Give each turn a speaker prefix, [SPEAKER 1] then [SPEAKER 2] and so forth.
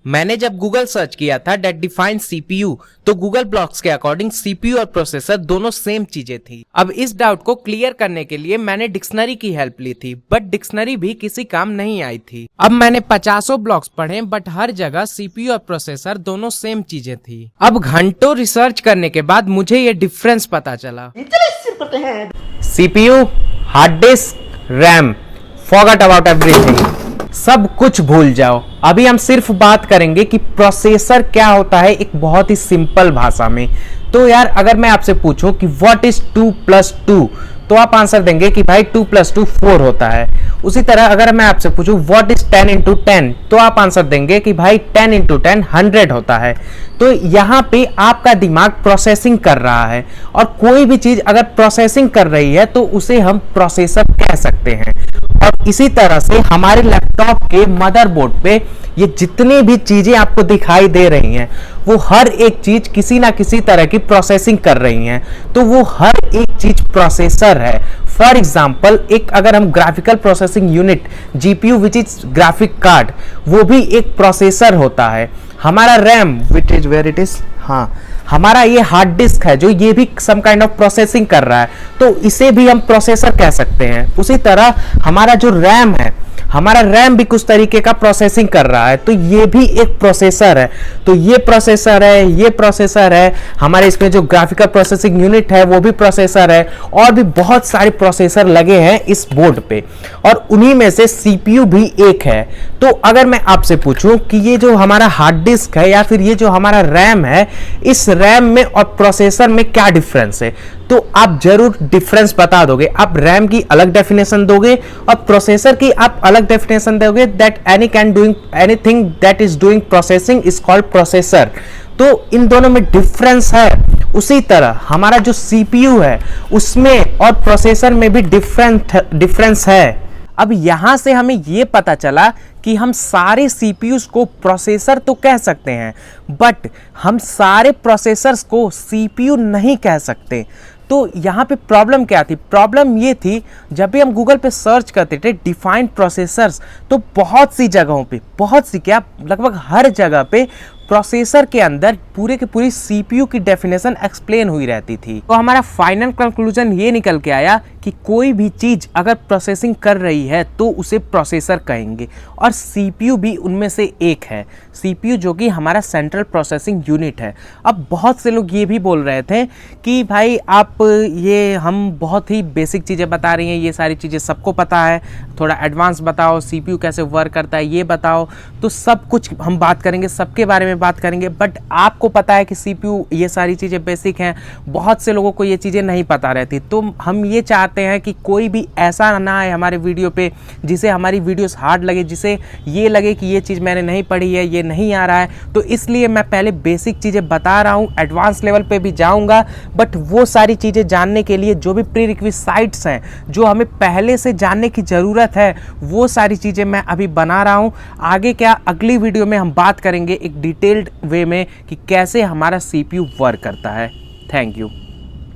[SPEAKER 1] मैंने जब Google search किया था डेट डिफाइन सीपीयू तो गूगल ब्लॉक्स के अकॉर्डिंग सीपीयू और प्रोसेसर दोनों सेम चीजें थी। अब इस डाउट को क्लियर करने के लिए मैंने डिक्शनरी की हेल्प ली थी, बट डिक्शनरी भी किसी काम नहीं आई थी। अब मैंने 50 ब्लॉक्स पढ़े, बट हर जगह सीपीयू और प्रोसेसर दोनों सेम चीजें थी। अब घंटों रिसर्च करने के बाद मुझे ये डिफरेंस पता चला। CPU, hard disk, RAM, forget about everything, सब कुछ भूल जाओ। अभी हम सिर्फ बात करेंगे कि प्रोसेसर क्या होता है एक बहुत ही सिंपल भाषा में। तो यार अगर मैं आपसे पूछूं कि व्हाट इज 2 + 2 तो आप आंसर देंगे कि भाई 2 + 2 4 होता है। उसी तरह अगर मैं आपसे पूछूं व्हाट इज 10 × 10 तो आप आंसर देंगे कि भाई 10 × 10 100 होता है। तो यहाँ पे आपका दिमाग प्रोसेसिंग कर रहा है, और कोई भी चीज अगर प्रोसेसिंग कर रही है तो उसे हम प्रोसेसर कह सकते हैं। और इसी तरह से हमारे लैपटॉप के मदरबोर्ड पे ये जितनी भी चीजें आपको दिखाई दे रही हैं वो हर एक चीज किसी ना किसी तरह की प्रोसेसिंग कर रही हैं, तो वो हर एक चीज प्रोसेसर है। फॉर एग्जांपल एक अगर हम graphical processing unit GPU which is graphic card, वो भी एक प्रोसेसर होता है। हमारा RAM which is where it is, हाँ हमारा ये हार्ड डिस्क है जो ये भी सम काइंड ऑफ प्रोसेसिंग कर रहा है, तो इसे भी हम प्रोसेसर कह सकते हैं। उसी तरह हमारा जो रैम है, हमारा रैम भी कुछ तरीके का प्रोसेसिंग कर रहा है, तो ये भी एक प्रोसेसर है। तो ये प्रोसेसर है, ये प्रोसेसर है, हमारे इसमें जो ग्राफिकल प्रोसेसिंग यूनिट है वो भी प्रोसेसर है, और भी बहुत सारे प्रोसेसर लगे हैं इस बोर्ड पे, और उन्हीं में से सीपीयू भी एक है। तो अगर मैं आपसे पूछूं कि ये जो हमारा हार्ड डिस्क है या फिर ये जो हमारा रैम है, इस रैम में और प्रोसेसर में क्या डिफरेंस है, तो आप जरूर डिफरेंस बता दोगे। आप रैम की अलग डेफिनेशन दोगे और प्रोसेसर की आप अलग डेफिनेशन दोगे, that anything that is doing processing is called processor. तो इन दोनों में डिफरेंस है। उसी तरह हमारा जो सीपीयू है उसमें और प्रोसेसर में भी डिफरेंस है। अब यहां से हमें यह पता चला कि हम सारे सीपीयूज को प्रोसेसर तो कह सकते हैं, बट हम सारे प्रोसेसर्स को सीपीयू नहीं कह सकते। तो यहाँ पे प्रॉब्लम क्या थी? प्रॉब्लम ये थी जब भी हम गूगल पे सर्च करते थे डिफाइंड प्रोसेसर्स, तो बहुत सी जगहों पे, बहुत सी क्या लगभग हर जगह पे प्रोसेसर के अंदर पूरे के पूरी सीपीयू की डेफिनेशन एक्सप्लेन हुई रहती थी। तो हमारा फाइनल कंक्लूजन ये निकल के आया कि कोई भी चीज अगर प्रोसेसिंग कर रही है तो उसे प्रोसेसर कहेंगे, और सीपीयू भी उनमें से एक है। सीपीयू जो कि हमारा सेंट्रल प्रोसेसिंग यूनिट है। अब बहुत से लोग ये भी बोल रहे थे कि भाई आप ये हम बहुत ही बेसिक चीज़ें बता रही हैं, ये सारी चीज़ें सबको पता है, थोड़ा एडवांस बताओ, सीपीयू कैसे वर्क करता है ये बताओ। तो सब कुछ हम बात करेंगे, सबके बारे में बात करेंगे, बट आपको पता है कि सीपीयू ये सारी चीज़ें बेसिक हैं, बहुत से लोगों को ये चीज़ें नहीं पता रहती। तो हम ये चाहते हैं कि कोई भी ऐसा ना आए हमारे वीडियो पे जिसे हमारी वीडियोस हार्ड लगे, जिसे ये लगे कि ये चीज़ मैंने नहीं पढ़ी है, ये नहीं आ रहा है। तो इसलिए मैं पहले बेसिक चीज़ें बता रहा हूँ, एडवांस लेवल पे भी जाऊँगा, बट वो सारी चीज़ें जानने के लिए जो भी प्री रिक्विजिट्स हैं, जो हमें पहले से जानने की ज़रूरत है, वो सारी चीज़ें मैं अभी बना रहा हूँ। आगे क्या अगली वीडियो में हम बात करेंगे एक डिटेल्ड वे में कि कैसे हमारा सीपीयू वर्क करता है। Thank you.